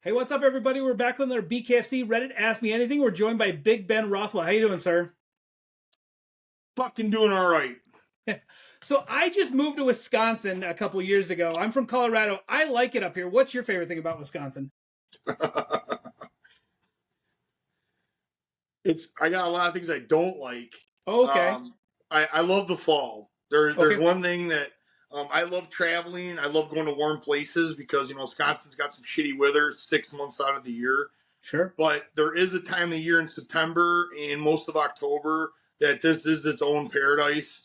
Hey, what's up, everybody? We're back on their BKFC Reddit Ask Me Anything. We're joined by Big Ben Rothwell. How you doing, sir? Fucking doing all right. So I just moved to Wisconsin a couple years ago. I'm from Colorado. I like it up here. What's your favorite thing about Wisconsin? I got a lot of things I don't like. Oh, okay. Um, I love the fall. There's Okay. one thing that I love traveling. I love going to warm places because Wisconsin's got some shitty weather 6 months out of the year. Sure. But there is a time of year in September and most of October that this is its own paradise.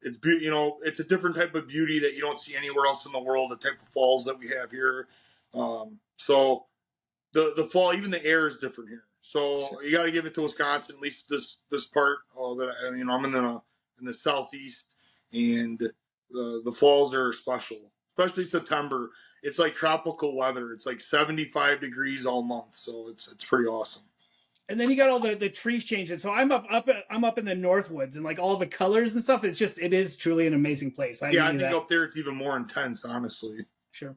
It's a different type of beauty that you don't see anywhere else in the world. The type of falls that we have here. So the fall, even the air is different here. Sure. So you got to give it to Wisconsin, at least this part. I'm in the southeast, and the falls are special, especially September. It's like tropical weather. It's like 75 degrees all month, so it's pretty awesome. And then you got all the trees changing. So I'm up in the Northwoods and like all the colors and stuff. It is truly an amazing place. I Yeah, give I you think that. up there it's even more intense, honestly. Sure.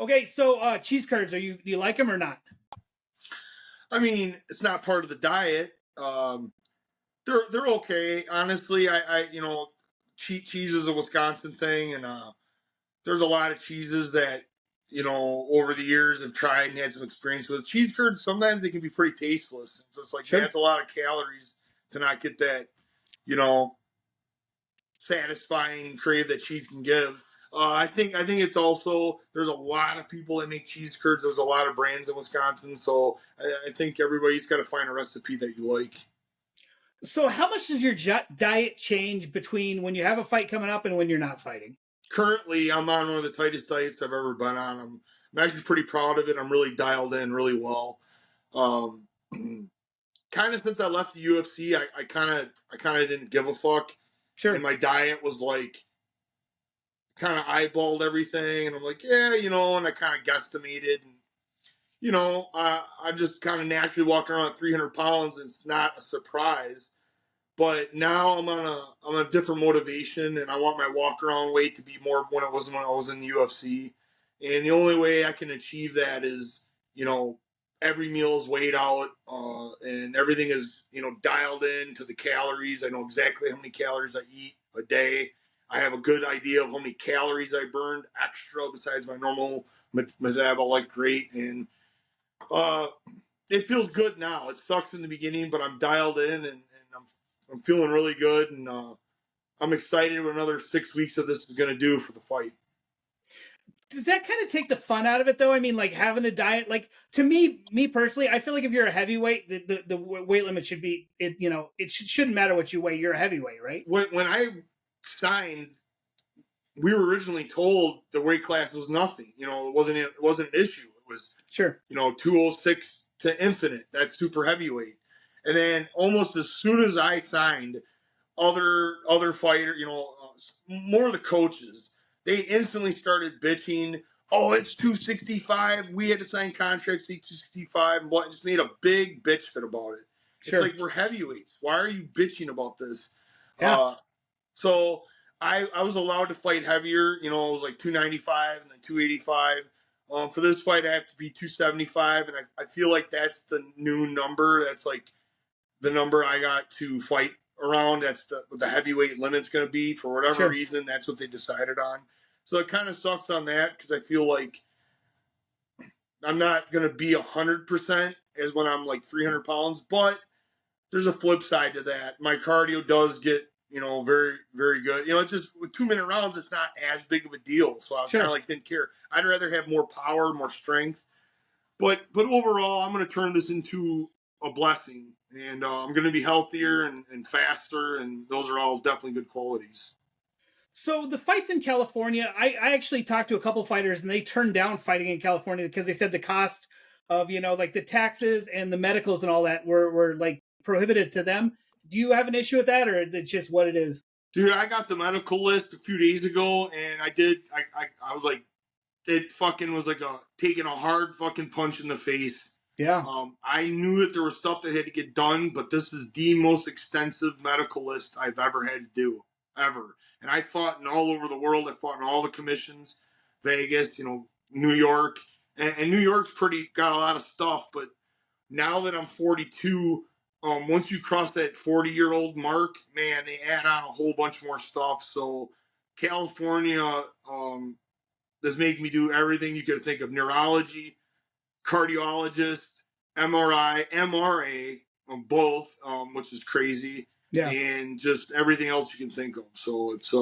Okay, so cheese curds, do you like them or not? I mean, it's not part of the diet. They're okay, honestly. Cheese is a Wisconsin thing, and there's a lot of cheeses that over the years have tried and had some experience with. Cheese curds sometimes they can be pretty tasteless. So it's like Sure. that's a lot of calories to not get that you know satisfying crave that cheese can give. I think it's also there's a lot of people that make cheese curds. There's a lot of brands in Wisconsin, so I think everybody's got to find a recipe that you like. So how much does your diet change between when you have a fight coming up and when you're not fighting? Currently, I'm on one of the tightest diets I've ever been on. I'm actually pretty proud of it. I'm really dialed in really well. Um, kind of since I left the UFC, I kind of didn't give a fuck, and Sure. my diet was like kind of eyeballed everything, and I'm like, yeah, and I kind of guesstimated, and I'm just kind of naturally walking around at 300 pounds. And it's not a surprise, but now I'm on a different motivation, and I want my walk around weight to be more when I was in the UFC, and the only way I can achieve that is every meal is weighed out, and everything is dialed in to the calories. I know exactly how many calories I eat a day. I have a good idea of how many calories I burned extra besides my normal metabolic rate, and uh, it feels good now. It sucks in the beginning, but I'm dialed in, and I'm feeling really good, and I'm excited what another 6 weeks of this is going to do for the fight. Does that kind of take the fun out of it, though? I mean, like having a diet, like to me personally, I feel like if you're a heavyweight, the weight limit should be it. Shouldn't matter what you weigh. You're a heavyweight, right? When I signed, we were originally told the weight class was nothing. It wasn't an issue. It was Sure. 206 to infinite. That's super heavyweight. And then almost as soon as I signed, other fighter, more of the coaches, they instantly started bitching. Oh, it's 265. We had to sign contracts at 265, and just made a big bitch fit about it. It's Sure. like we're heavyweights. Why are you bitching about this? Yeah. Uh, so I was allowed to fight heavier. It was like 295 and then 285. For this fight, I have to be 275, and I feel like that's the new number. That's like the number I got to fight around. That's the heavyweight limit's going to be for whatever Sure. reason. That's what they decided on. So it kind of sucks on that because I feel like I'm not going to be 100% as when I'm like 300 pounds. But there's a flip side to that. My cardio does get very very good. It's just with 2 minute rounds, it's not as big of a deal. So I kind of Sure. like didn't care. I'd rather have more power, more strength. But overall, I'm going to turn this into a blessing, and I'm going to be healthier and faster, and those are all definitely good qualities. So the fights in California, I actually talked to a couple fighters and they turned down fighting in California because they said the cost of like the taxes and the medicals and all that were like prohibited to them. Do you have an issue with that, or it's just what it is? Dude, I got the medical list a few days ago, and I was like, it fucking was like taking a hard fucking punch in the face. Yeah. I knew that there was stuff that had to get done, but this is the most extensive medical list I've ever had to do, ever. And I fought in all over the world. I fought in all the commissions, Vegas, New York, and New York's got a lot of stuff, but now that I'm 42, once you cross that 40-year-old mark, man, they add on a whole bunch more stuff. So California is making me do everything you could think of: neurology, cardiologist, MRI, MRA, both, which is crazy, Yeah. and just everything else you can think of. So it's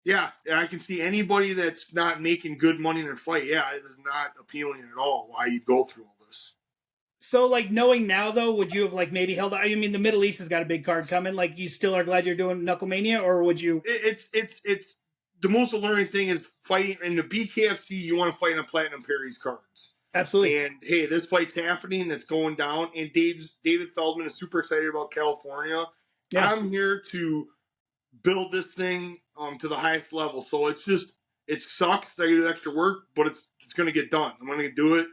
yeah, I can see anybody that's not making good money in their fight. Yeah, it is not appealing at all why you'd go through all this. So, like, knowing now, though, would you have like maybe held? I mean, the Middle East has got a big card coming. Like, you still are glad you're doing Knucklemania, or would you? It's the most alluring thing is fighting in the BKFC. You want to fight on Platinum Perry's cards. Absolutely. And hey, this fight's happening. It's going down. And David Feldman is super excited about California. Yeah. I'm here to build this thing to the highest level. So it sucks that I do extra work, but it's going to get done. I'm going to do it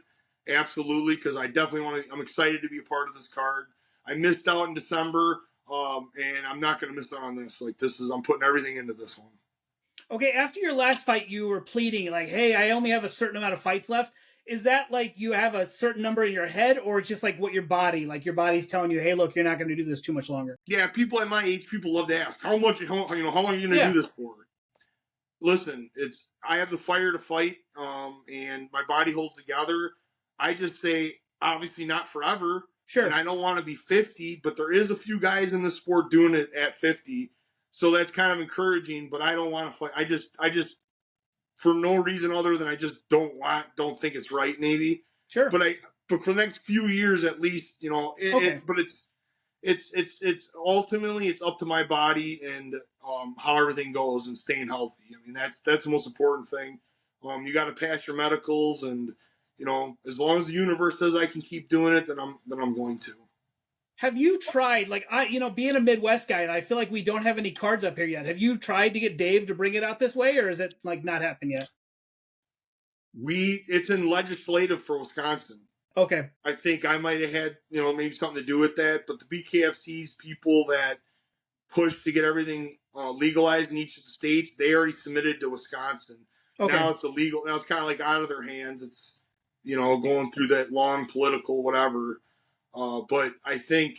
absolutely because I definitely want to. I'm excited to be a part of this card. I missed out in December, and I'm not going to miss out on this. Like I'm putting everything into this one. Okay. After your last fight, you were pleading like, "Hey, I only have a certain amount of fights left." Is that like you have a certain number in your head, or it's just like what your body's telling you? Hey, look, you're not going to do this too much longer. Yeah, people at my age, people love to ask how much, how long are you going to Yeah. do this for? Listen, I have the fire to fight, and my body holds together. I just say, obviously not forever, Sure. and I don't want to be 50, but there is a few guys in the sport doing it at 50, so that's kind of encouraging. But I don't want to fight. I just for no reason other than I just don't think it's right, maybe. Sure. But for the next few years at least, Okay. but it's ultimately it's up to my body and how everything goes and staying healthy. I mean that's the most important thing. You got to pass your medicals, and as long as the universe says I can keep doing it, then I'm going to. Have you tried, like, being a Midwest guy, I feel like we don't have any cards up here yet. Have you tried to get Dave to bring it out this way, or is it like not happened yet? It's in legislative for Wisconsin. Okay. I think I might have had maybe something to do with that, but the BKFC's people that push to get everything legalized in each of the states, they already submitted to Wisconsin. Okay. Now it's illegal. Now it's kind of like out of their hands. It's going through that long political whatever. But I think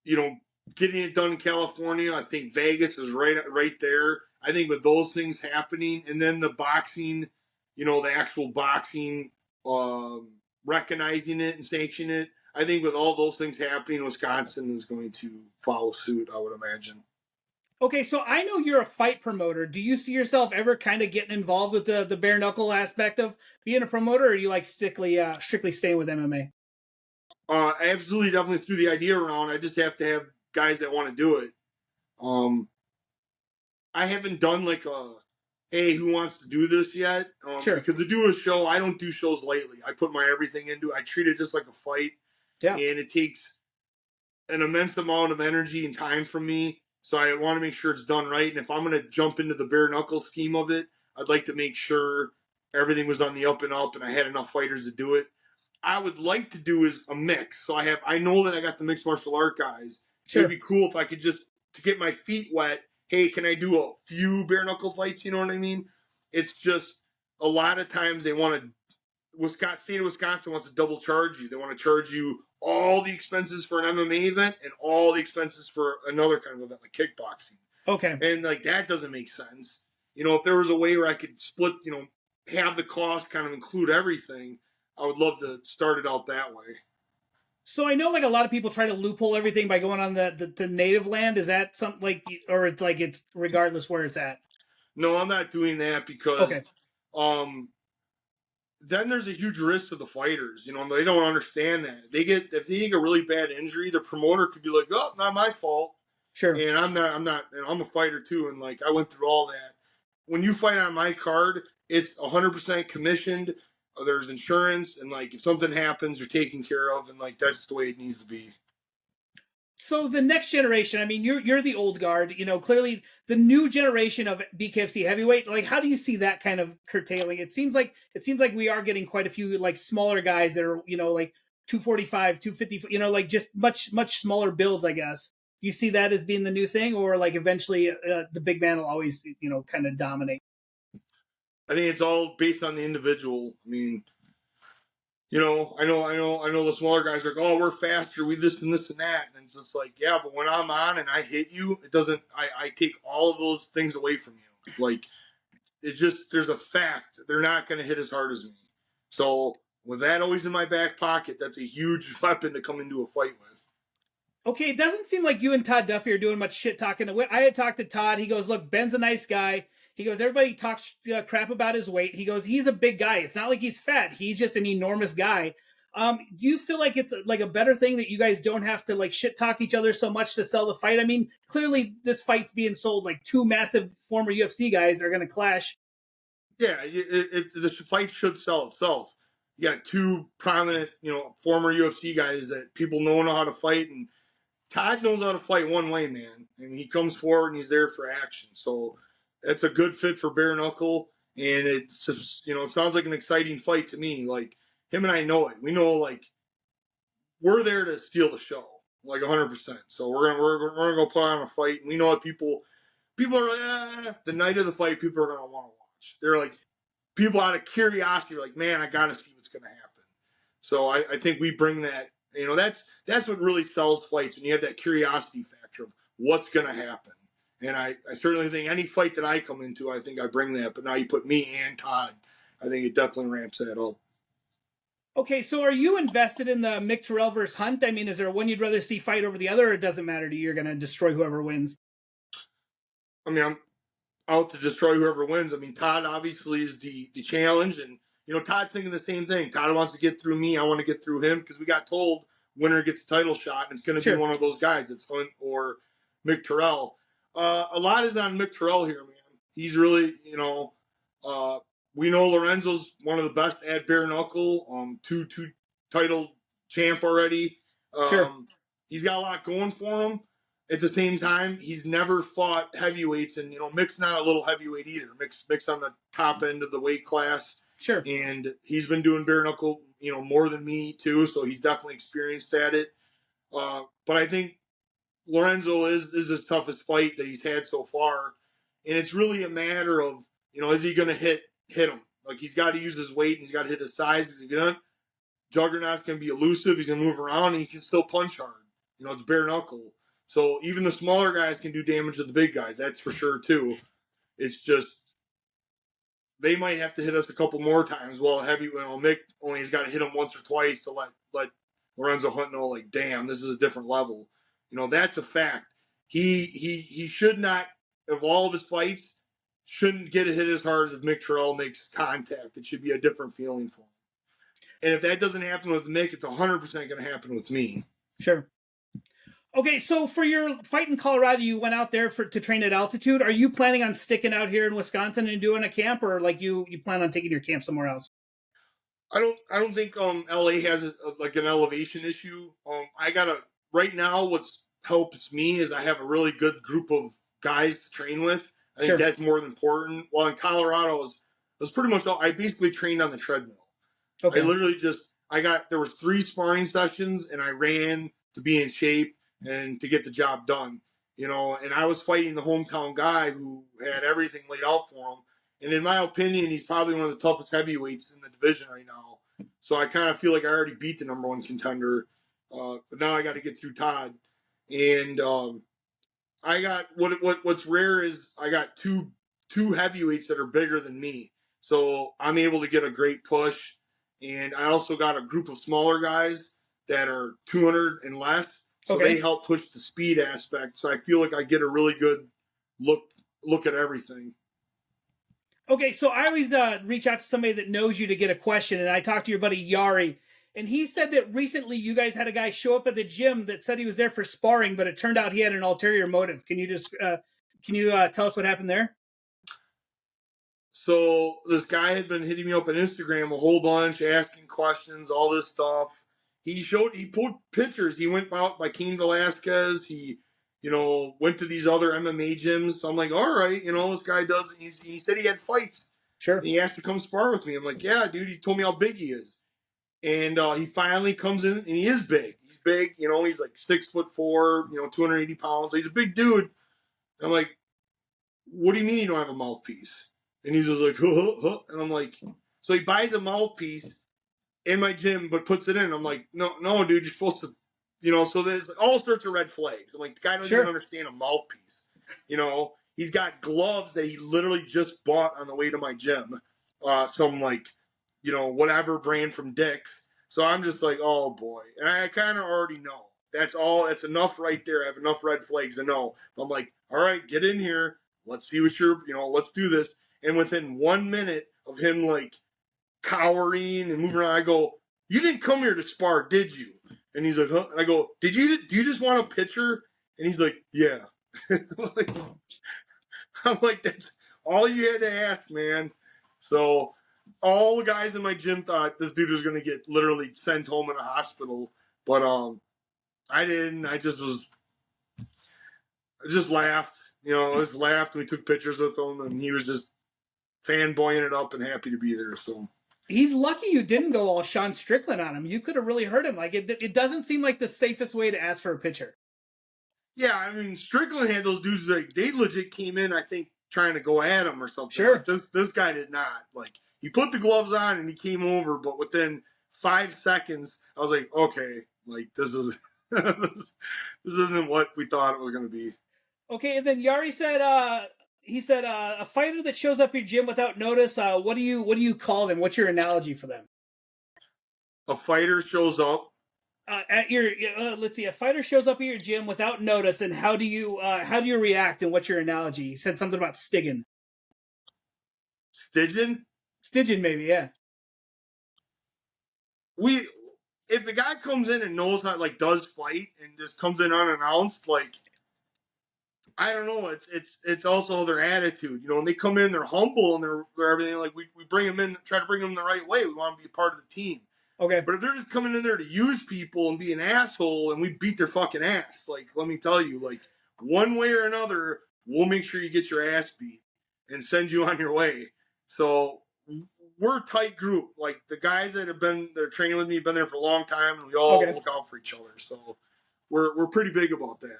getting it done in California, I think Vegas is right there. I think with those things happening, and then the boxing, the actual boxing, recognizing it and sanctioning it. I think with all those things happening, Wisconsin is going to follow suit, I would imagine. Okay, so I know you're a fight promoter. Do you see yourself ever kind of getting involved with the bare knuckle aspect of being a promoter, or are you like strictly staying with MMA? I absolutely definitely threw the idea around. I just have to have guys that want to do it. Um, I haven't done like a hey, who wants to do this yet? Sure. Because to do a show, I don't do shows lightly. I put my everything into it. I treat it just like a fight, Yeah. and it takes an immense amount of energy and time from me. So I want to make sure it's done right. And if I'm going to jump into the bare knuckle scheme of it, I'd like to make sure everything was on the up and up, and I had enough fighters to do it. I would like to do is a mix. So I know that I got the mixed martial art guys. It would Sure. be cool if I could just to get my feet wet. Hey, can I do a few bare knuckle fights? You know what I mean? It's just a lot of times they want to state of Wisconsin wants to double charge you. They want to charge you all the expenses for an MMA event and all the expenses for another kind of event like kickboxing. Okay. And like that doesn't make sense. If there was a way where I could split, have the cost kind of include everything, I would love to start it out that way. So I know like a lot of people try to loophole everything by going on the native land. Is that something like, or it's like it's regardless where it's at? No, I'm not doing that because Okay. um, then there's a huge risk to the fighters. They don't understand that. If they get a really bad injury, the promoter could be like, "Oh, not my fault." Sure. And I'm a fighter too, and like I went through all that. When you fight on my card, it's 100% commissioned. There's insurance, and like if something happens, you're taken care of, and like that's the way it needs to be. So the next generation, I mean, you're the old guard. Clearly the new generation of BKFC heavyweight. Like, how do you see that kind of curtailing? It seems like we are getting quite a few like smaller guys that are like 245, 250. Like just much smaller builds. I guess. Do you see that as being the new thing, or like eventually the big man will always kind of dominate? I think it's all based on the individual. I mean, I know the smaller guys are like, oh, we're faster, we this and this and that, and it's just like, yeah, but when I'm on and I hit you, it doesn't. I take all of those things away from you. Like, it's just there's a fact that they're not going to hit as hard as me. So with that always in my back pocket, that's a huge weapon to come into a fight with. Okay, it doesn't seem like you and Todd Duffee are doing much shit talking. I had talked to Todd. He goes, "Look, Ben's a nice guy." He goes, "Everybody talks crap about his weight." He goes, "He's a big guy. It's not like he's fat. He's just an enormous guy." Do you feel like it's like a better thing that you guys don't have to like shit talk each other so much to sell the fight? I mean, clearly this fight's being sold. Like two massive former UFC guys are going to clash. Yeah, the fight should sell itself. You got two prominent, former UFC guys that people know how to fight, and Todd knows how to fight one way, man. And he comes forward and he's there for action. So it's a good fit for bare knuckle, and it sounds like an exciting fight to me. Like him and I know it. We know like we're there to steal the show, like 100%. So we're gonna go put on a fight, and we know what people are like. The night of the fight, people are gonna want to watch. They're like people out of curiosity are like, man, I gotta see what's gonna happen. So I think we bring that. That's what really sells fights when you have that curiosity factor of what's gonna happen. And I certainly think any fight that I come into, I think I bring that. But now you put me and Todd, I think it definitely ramps that up. Okay, so are you invested in the Mick Terrell versus Hunt? I mean, is there one you'd rather see fight over the other, or it doesn't matter to you? You're going to destroy whoever wins. I mean, I'm out to destroy whoever wins. I mean, Todd obviously is the challenge, and Todd's thinking the same thing. Todd wants to get through me. I want to get through him because we got told winner gets the title shot, and it's going to be Sure. one of those guys. It's Hunt or Mick Terrell. A lot is on Mick Terrell here, man. He's really, we know Lorenzo's one of the best at bare knuckle. Two title champ already. Sure. He's got a lot going for him. At the same time, he's never fought heavyweights, and Mick's not a little heavyweight either. Mick's on the top end of the weight class, Sure. and he's been doing bare knuckle, more than me too. So he's definitely experienced at it. But I think Lorenzo is his toughest fight that he's had so far, and it's really a matter of is he going to hit him? Like he's got to use his weight and he's got to hit his size because if he doesn't, Juggernaut's going to be elusive. He's going to move around and he can still punch hard. It's bare knuckle. So even the smaller guys can do damage to the big guys. That's for sure too. It's just they might have to hit us a couple more times. While Mick only has got to hit him once or twice to let Lorenzo Hunt know, like, damn, this is a different level. That's a fact. He should not, of all of his fights, shouldn't get hit as hard as if Mick Terrell makes contact. It should be a different feeling for him. And if that doesn't happen with Mick, it's 100% going to happen with me. Sure. Okay, so for your fight in Colorado, you went out there to train at altitude. Are you planning on sticking out here in Wisconsin and doing a camp, or like you plan on taking your camp somewhere else? I don't think LA has like an elevation issue. I gotta right now. What's helps me is I have a really good group of guys to train with. I think Sure. that's more than important. While in Colorado, I was pretty much I basically trained on the treadmill. I Okay. literally there was 3 sparring sessions and I ran to be in shape and to get the job done. And I was fighting the hometown guy who had everything laid out for him. And in my opinion, he's probably one of the toughest heavyweights in the division right now. So I kind of feel like I already beat the number 1 contender. But now I got to get through Todd. And I got what's rare is I got two heavyweights that are bigger than me. So I'm able to get a great push. And I also got a group of smaller guys that are 200 and less. So Okay. they help push the speed aspect. So I feel like I get a really good look at everything. Okay, so I always reach out to somebody that knows you to get a question, and I talked to your buddy Yari, and he said that recently you guys had a guy show up at the gym that said he was there for sparring, but it turned out he had an ulterior motive. Can you tell us what happened there? So this guy had been hitting me up on Instagram a whole bunch, asking questions, all this stuff. He put pictures. He went out by Cain Velasquez. He, went to these other MMA gyms. So I'm like, all right, this guy does. He said he had fights. Sure. And he asked to come spar with me. I'm like, yeah, dude. He told me how big he is. And he finally comes in, and he is big. He's big. He's like 6'4", 280 pounds. He's a big dude. And I'm like, what do you mean you don't have a mouthpiece? And he's just like, huh, huh, huh. And I'm like, so he buys a mouthpiece, in my gym, but puts it in. I'm like, no, dude, you're supposed to, you know. So there's all sorts of red flags. I'm like, the guy doesn't even Sure. understand a mouthpiece. You know, he's got gloves that he literally just bought on the way to my gym. Some like, you know, whatever brand from Dick's. So I'm just like, oh boy, and I kind of already know. That's all. That's enough right there. I have enough red flags to know. I'm like, all right, get in here. Let's see what you're. You know, let's do this. And within 1 minute of him like cowering and moving around, I go, "You didn't come here to spar, did you?" And he's like, "Huh?" And I go, "Do you just want a picture?" And he's like, "Yeah." Like, I'm like, "That's all you had to ask, man." So all the guys in my gym thought this dude was gonna get literally sent home in a hospital, but I didn't. I just laughed. You know, I just laughed. And we took pictures with him, and he was just fanboying it up and happy to be there. So He's lucky you didn't go all Sean Strickland on him. You could have really hurt him. Like it doesn't seem like the safest way to ask for a picture. yeah, I mean Strickland had those dudes like they legit came in, I think, trying to go at him or something. Like Sure. this guy did not. Like he put the gloves on and he came over, but within 5 seconds, I was like, okay, like this is this isn't what we thought it was gonna be. Okay, and then Yari said he said a fighter that shows up your gym without notice, what do you call them? What's your analogy for them? A fighter shows up. At your let's see, a fighter shows up at your gym without notice, and how do you react, and what's your analogy? He said something about Stiggin. Stidgen. Stygian, maybe, yeah. We if the guy comes in and knows how like does fight and just comes in unannounced, like I don't know. It's also their attitude. You know, when they come in, they're humble and they're everything. Like we bring them in, try to bring them the right way. We want to be a part of the team. Okay. But if they're just coming in there to use people and be an asshole, and we beat their fucking ass, like let me tell you, like one way or another, we'll make sure you get your ass beat and send you on your way. So we're a tight group. Like the guys that are training with me have been there for a long time, and we all Okay. look out for each other. So we're pretty big about that.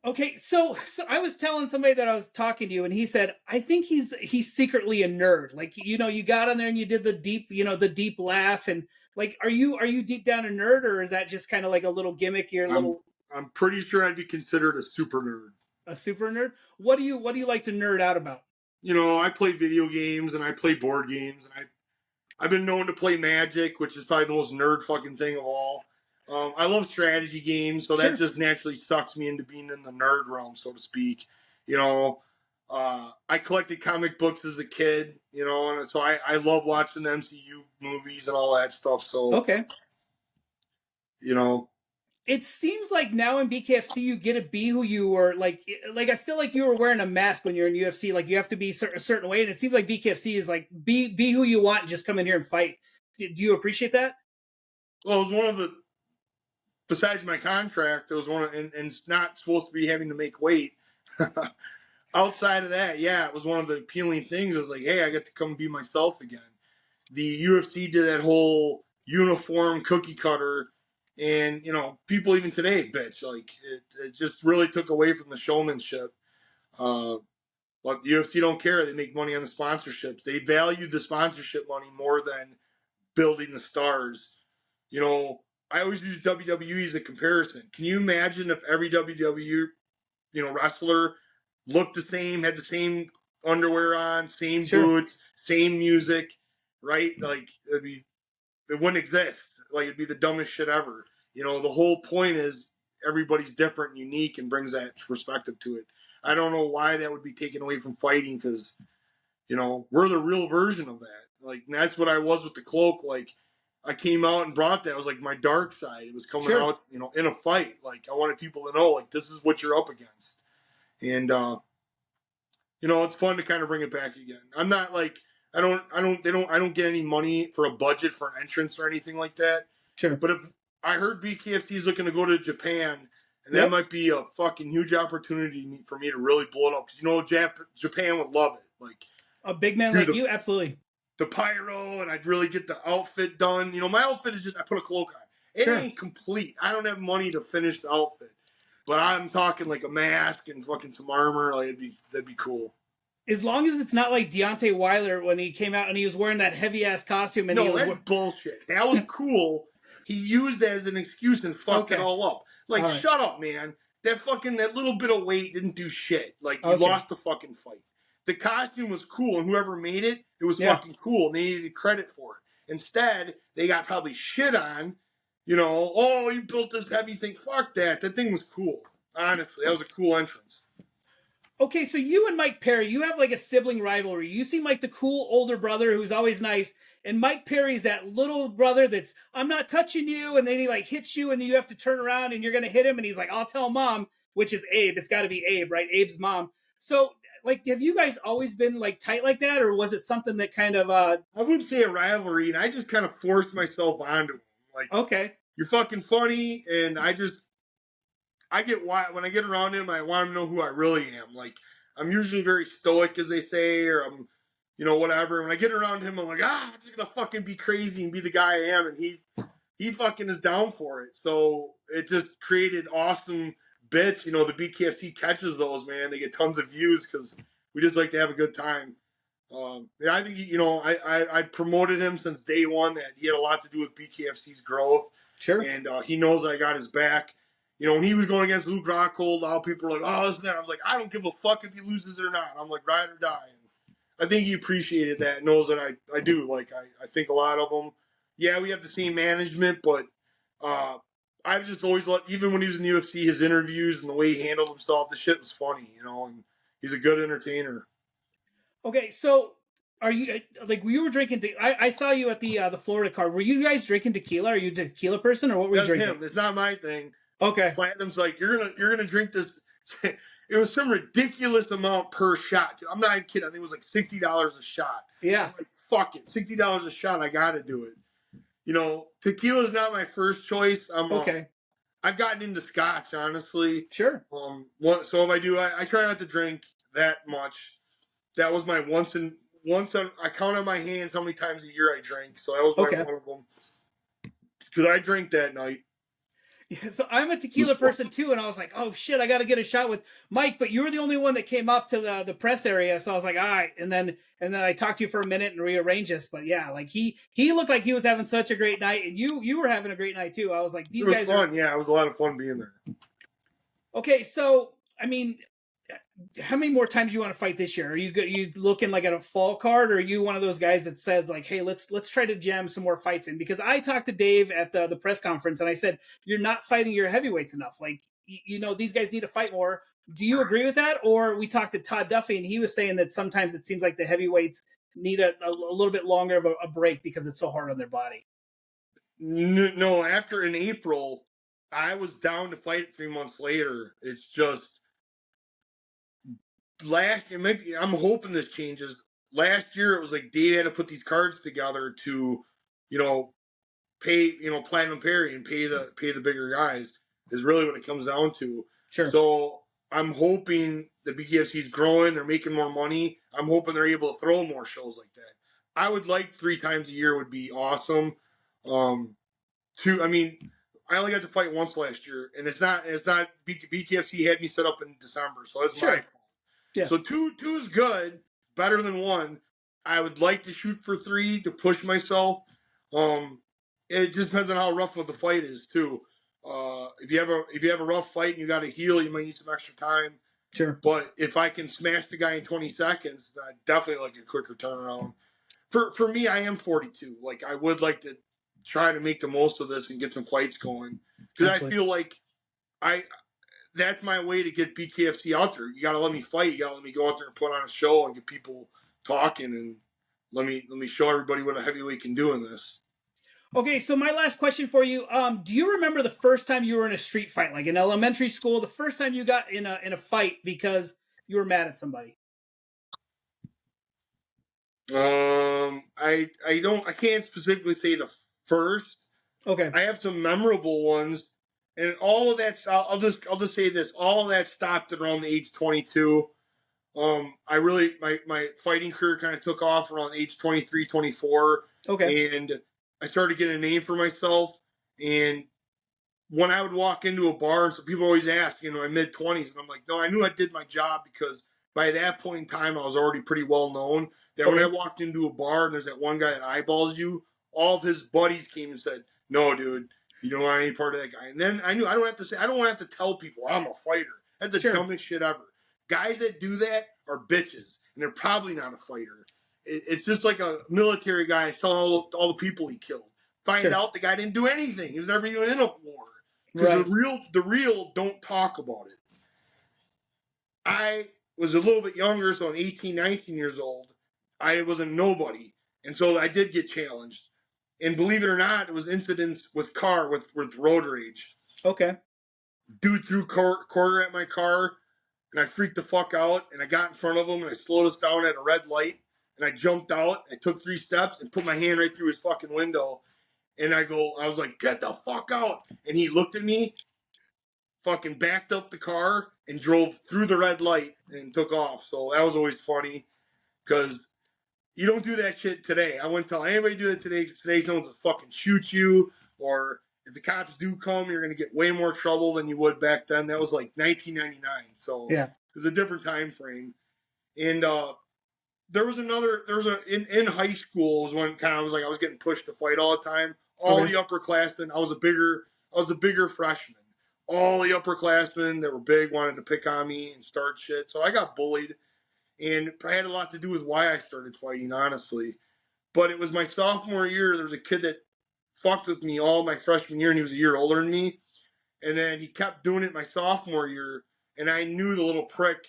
Okay, so I was telling somebody that I was talking to you, and he said I think he's secretly a nerd. Like you got on there and you did the deep laugh, and like are you deep down a nerd, or is that just kind of like a little gimmick? Your I'm little I'm pretty sure I'd be considered a super nerd. a super nerd. What do you like to nerd out about? You know, I play video games and I play board games and I've been known to play Magic, which is probably the most nerd fucking thing of all. I love strategy games, so that Sure. just naturally sucks me into being in the nerd realm, so to speak. You know, I collected comic books as a kid, you know, and so I love watching the MCU movies and all that stuff. So, Okay. you know, It seems like now in BKFC you get to be who you were. Like I feel like you were wearing a mask when you're in UFC. Like you have to be a certain way, and it seems like BKFC is like be who you want and just come in here and fight. Do you appreciate that? well, it was one of the besides my contract, it was one of, and it's not supposed to be having to make weight. Outside of that, yeah, it was one of the appealing things. I was like, hey, I get to come be myself again. The UFC did that whole uniform cookie cutter, and you know, people even today bitch like it just really took away from the showmanship. Uh, but the UFC don't care; they make money on the sponsorships. They value the sponsorship money more than building the stars. You know, I always use WWE as a comparison. Can you imagine if every WWE wrestler looked the same, had the same underwear on, same Sure. boots, same music, right? Like it wouldn't exist. Like it'd be the dumbest shit ever. You know, the whole point is everybody's different and unique and brings that perspective to it. I don't know why that would be taken away from fighting because, you know, we're the real version of that. Like that's what I was with the cloak. Like I came out and brought that. It was like my dark side. It was coming Sure. out, you know, in a fight. Like I wanted people to know, like this is what you're up against. And you know, it's fun to kind of bring it back again. I'm not like I don't get any money for a budget for an entrance or anything like that. Sure. But if I heard BKFC is looking to go to Japan, and that Yep. might be a fucking huge opportunity for me to really blow it up because you know Japan would love it. Like A big man do like you, absolutely. the pyro, and I'd really get the outfit done. You know, my outfit is just I put a cloak on. It Sure. ain't complete. I don't have money to finish the outfit, but I'm talking like a mask and fucking some armor. Like that'd be cool. As long as it's not like Deontay Wilder when he came out and he was wearing that heavy ass costume and he No, was. that's bullshit. That was cool. He used that as an excuse and fucked it Okay. all up. Like, All right. shut up, man. That little bit of weight didn't do shit. Like, you Okay. lost the fucking fight. The costume was cool, and whoever made it, it was Yeah. fucking cool, and they needed credit for it. Instead, they got probably shit on, you know, oh, you built this heavy thing. Fuck that. That thing was cool. Honestly, that was a cool entrance. Okay, so you and Mike Perry, you have like a sibling rivalry. You seem like the cool older brother who's always nice, and Mike Perry's that little brother that's I'm not touching you, and then he like hits you, and then you have to turn around and you're gonna hit him, and he's like, I'll tell mom, which is Abe. It's got to be Abe, right? Abe's mom. So, like, have you guys always been like tight like that, or was it something that kind of I wouldn't say a rivalry, and I just kind of forced myself onto him. Like, okay, you're fucking funny, and I get why when I get around him, I want him to know who I really am. Like, I'm usually very stoic, as they say, or I'm, you know, whatever. When I get around him, I'm like, I'm just gonna fucking be crazy and be the guy I am, and he fucking is down for it. So it just created awesome bits. You know, the BKFC catches those, man. They get tons of views because we just like to have a good time. Yeah, I think you know I promoted him since day one. That he had a lot to do with BKFC's growth, sure, and he knows I got his back. You know, when he was going against Luke Rockhold, all people were like, "Oh, isn't that?" I was like, "I don't give a fuck if he loses or not. I'm like, ride or die." And I think he appreciated that, knows that I do. Like, I think a lot of them. Yeah, we have the same management, but I've just always loved, even when he was in the UFC, his interviews and the way he handled himself. The shit was funny, you know, and he's a good entertainer. okay. So, are you like you were drinking? I saw you at the Florida card. Were you guys drinking tequila? Are you a tequila person, or what were you That's drinking? him. It's not my thing. Okay, Platinum's like, you're gonna drink this. It was some ridiculous amount per shot. I'm not even kidding. I think it was like $60 a shot. yeah, I'm like, fuck it, $60 a shot. I gotta do it. You know, tequila is not my first choice. okay, I've gotten into scotch, honestly. sure, So if I do, I try not to drink that much. That was my I count on my hands how many times a year I drink. So that was my okay. one of them. Because I drank that night. Yeah, so I'm a tequila person too, and I was like, "Oh shit, I got to get a shot with Mike." But you were the only one that came up to the press area, so I was like, "All right." And then I talked to you for a minute and rearranged this. But yeah, like he looked like he was having such a great night, and you were having a great night too. I was like, It "These was guys fun. are Yeah, it was a lot of fun being there. okay." So I mean, how many more times you want to fight this year? Are you looking like at a fall card, or are you one of those guys that says like, hey, let's try to jam some more fights in? Because I talked to Dave at the press conference and I said you're not fighting your heavyweights enough. Like you know these guys need to fight more. Do you agree with that? Or we talked to Todd Duffee and he was saying that sometimes it seems like the heavyweights need a little bit longer of a break because it's so hard on their body. No, after in April, I was down to fight 3 months later. It's just last year. Maybe I'm hoping this changes. Last year, it was like Dave had to put these cards together to, you know, pay Platinum Perry and pay the bigger guys is really what it comes down to. Sure. So I'm hoping the BKFC is growing. They're making more money. I'm hoping they're able to throw more shows like that. I would like 3 times a year would be awesome. I mean, I only got to fight once last year, and it's not BKFC had me set up in December, so that's my Sure. fault. Yeah. So two is good, better than one. I would like to shoot for 3 to push myself. Um, it just depends on how rough of the fight is too. If you have a rough fight and you got to heal, you might need some extra time. Sure. But if I can smash the guy in 20 seconds, I definitely like a quicker turnaround. For me, I am 42. Like I would like to try to make the most of this and get some fights going because I Absolutely. feel like I that's my way to get BKFC out there. You got to let me fight. You got to let me go out there and put on a show and get people talking and let me show everybody what a heavyweight can do in this. Okay, so my last question for you: do you remember the first time you were in a street fight, like in elementary school? The first time you got in a fight because you were mad at somebody? I can't specifically say the first. Okay, I have some memorable ones, and all of that. I'll just say this: all of that stopped at around the age 22. I really my fighting career kind of took off around age 23, 24, okay, and I started getting a name for myself. And when I would walk into a bar, and some people always ask, my mid 20s, and I'm like, no, I knew I did my job because by that point in time, I was already pretty well known. That when I Okay. walked into a bar and there's that one guy that eyeballs you, all of his buddies came and said, "No, dude, you don't want any part of that guy." And then I knew I don't have to tell people I'm a fighter. That's the Sure. dumbest shit ever. Guys that do that are bitches, and they're probably not a fighter. It's just like a military guy telling all the people he killed. Find Sure. out the guy didn't do anything. He was never even in a war. Because Right. the real don't talk about it. I was a little bit younger, so I'm 18, 19 years old. I was a nobody. And so I did get challenged. And believe it or not, it was incidents with road rage. Okay. Dude threw quarter at my car, and I freaked the fuck out, and I got in front of him, and I slowed us down at a red light, and I jumped out, I took 3 steps, and put my hand right through his fucking window, and I was like, get the fuck out, and he looked at me, fucking backed up the car, and drove through the red light, and took off, so that was always funny, because you don't do that shit today. I wouldn't tell anybody to do that today, because today someone's gonna fucking shoot you, or if the cops do come, you're going to get way more trouble than you would back then. That was like 1999, so Yeah. it was a different time frame. And in high school was when kind of was like I was getting pushed to fight all the time. All Okay. the upperclassmen, I was the bigger freshman. All the upperclassmen that were big wanted to pick on me and start shit, so I got bullied, and it had a lot to do with why I started fighting, honestly. But it was my sophomore year. There was a kid that fucked with me all my freshman year, and he was a year older than me. And then he kept doing it my sophomore year, and I knew the little prick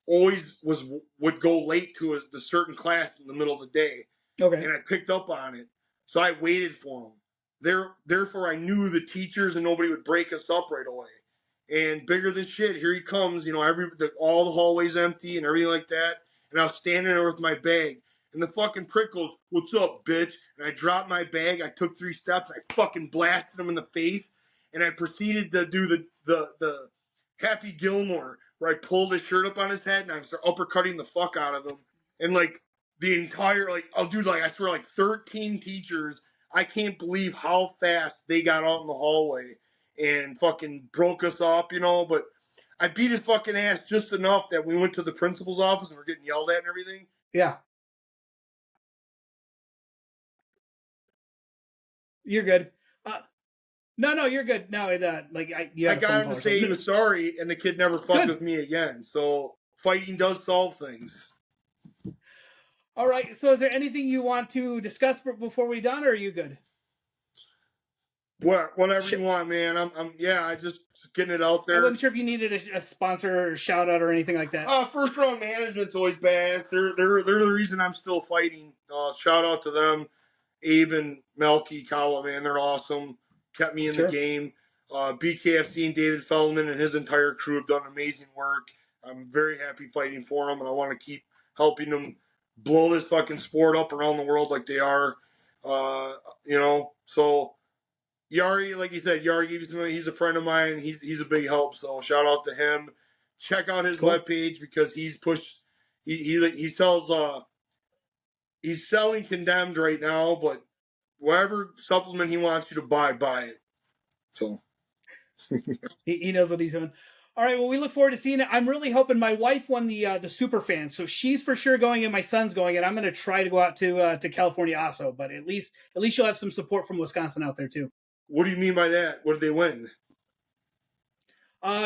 always would go late to the certain class in the middle of the day, Okay. and I picked up on it. So I waited for him. Therefore, I knew the teachers and nobody would break us up right away. And bigger than shit, here he comes. You know, all the hallways empty and everything like that. And I was standing there with my bag, and the fucking prick goes, "What's up, bitch?" And I dropped my bag. I took 3 steps. And I fucking blasted him in the face, and I proceeded to do the Happy Gilmore, where I pulled his shirt up on his head and I started uppercutting the fuck out of him. And like the entire I'll do I swear 13 teachers. I can't believe how fast they got out in the hallway and fucking broke us up, but I beat his fucking ass just enough that we went to the principal's office and we're getting yelled at and everything. Yeah. You're good. No, you're good. No, you I had a phone got him call to or say he something. was sorry, and the kid never fucked Good. with me again. So fighting does solve things. All right. So, is there anything you want to discuss before we done, or are you good? Whatever Sh- you want, man. I just getting it out I there. wasn't sure if you needed a sponsor or shout out or anything like that. First round management's always badass. They're the reason I'm still fighting. Shout out to them, Abe and Melky Kawa, man. They're awesome. Kept me in the Sure. game. BKFC and David Feldman and his entire crew have done amazing work. I'm very happy fighting for them, and I want to keep helping them blow this fucking sport up around the world like they are. So Yari, like you said, he's a friend of mine. He's a big help. So shout out to him. Check out his Cool. webpage because he's pushed. He sells. He's selling Condemned right now, but whatever supplement he wants you to buy it. So He knows what he's doing. All right. Well, we look forward to seeing it. I'm really hoping my wife won the super fan, so she's for sure going, and my son's going, and I'm going to try to go out to California also. But at least you'll have some support from Wisconsin out there too. what do you mean by that? What did they win?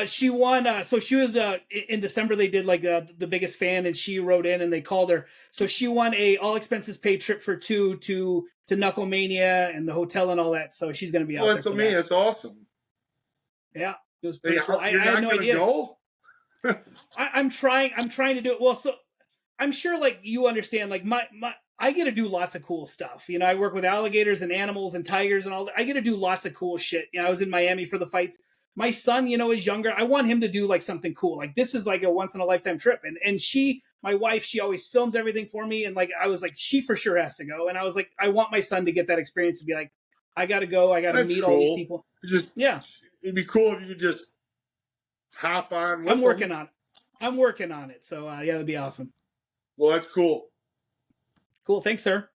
She won. So she was in December. They did the biggest fan, and she wrote in, and they called her. So she won a all expenses paid trip for 2 to Knucklemania and the hotel and all that. So she's going to be out Oh, there. that's For me. that. That's awesome. Yeah, it was Hey, pretty cool. I you're had not no gonna idea. go? I'm trying. I'm trying to do it. Well, so I'm sure you understand. My I get to do lots of cool stuff. I work with alligators and animals and tigers and all that. I get to do lots of cool shit. I was in Miami for the fights. My son, is younger. I want him to do something cool. This is a once in a lifetime trip. And my wife, she always films everything for me. And I was like, she for sure has to go. And I was like, I want my son to get that experience to be like, I got to go. I got to That's meet all these cool. people. Just Yeah, it'd be cool if you could just hop on I'm with them. working on it. I'm working on it. So yeah, that'd be awesome. Well, that's cool. Cool. Thanks, sir.